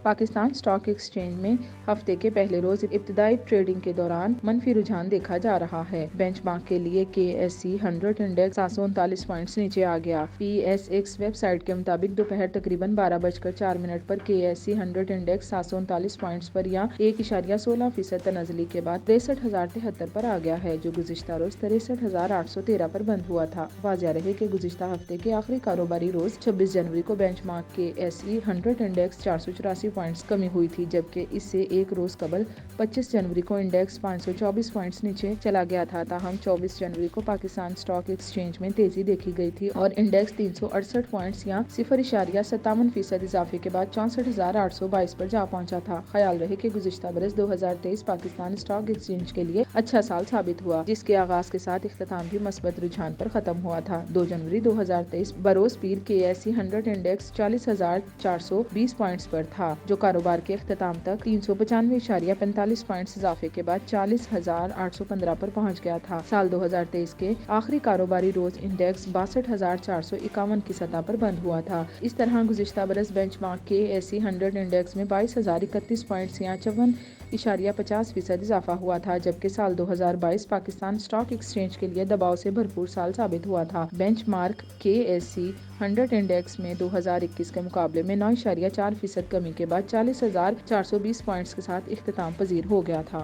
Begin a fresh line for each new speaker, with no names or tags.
Pakistan stock exchange میں ہفتے کے پہلے روز ابتدائی ٹریڈنگ کے دوران منفی رجحان دیکھا جا رہا ہے۔ بینچ مارک کے لیے KSE 100 انڈیکس 739 پوائنٹس نیچے آ گیا۔ PSX ویب سائٹ کے مطابق دوپہر تقریباً 12:04 پر KSE 100 انڈیکس 739 پوائنٹس پر یا 1.16% تنزلی کے بعد 63,073 پر آ گیا ہے، جو گزشتہ روز 63,813 پر بند ہوا تھا۔ واضح رہے کہ گزشتہ ہفتے کے آخری کاروباری روز 26 جنوری کو bench mark KSE 100 index 484 points کمی ہوئی تھی، جبکہ اس سے ایک روز قبل 25 جنوری کو انڈیکس 524 پوائنٹس نیچے چلا گیا تھا۔ تاہم 24 جنوری کو پاکستان اسٹاک ایکسچینج میں تیزی دیکھی گئی تھی اور انڈیکس 368 پوائنٹس یا 0.57% اضافے کے بعد 64,822 پر جا پہنچا تھا۔ خیال رہے کہ گزشتہ برس 2023 پاکستان اسٹاک ایکسچینج کے لیے اچھا سال ثابت ہوا، جس کے آغاز کے ساتھ اختتام بھی مثبت رجحان پر ختم ہوا تھا۔ 2 جنوری 2023 بروز پیر KSE 100 انڈیکس 40,420 پوائنٹس پر تھا، جو کاروبار کے اختتام تک 395.45 پوائنٹس اضافے کے بعد 40,815 پر پہنچ گیا تھا۔ سال 2023 کے آخری کاروباری روز انڈیکس 62,451 کی سطح پر بند ہوا تھا۔ اس طرح گزشتہ برس بینچ مارک KSE 100 انڈیکس میں 22,031 پوائنٹس یا 54.50% اضافہ ہوا تھا، جبکہ سال 2022 پاکستان اسٹاک ایکسچینج کے لیے دباؤ سے بھرپور سال ثابت ہوا تھا۔ بینچ مارک KSE 100 انڈیکس میں 2021 کے مقابلے میں 9.4% کمی کے بعد 40,420 پوائنٹس کے ساتھ اختتام پذیر ہو گیا تھا۔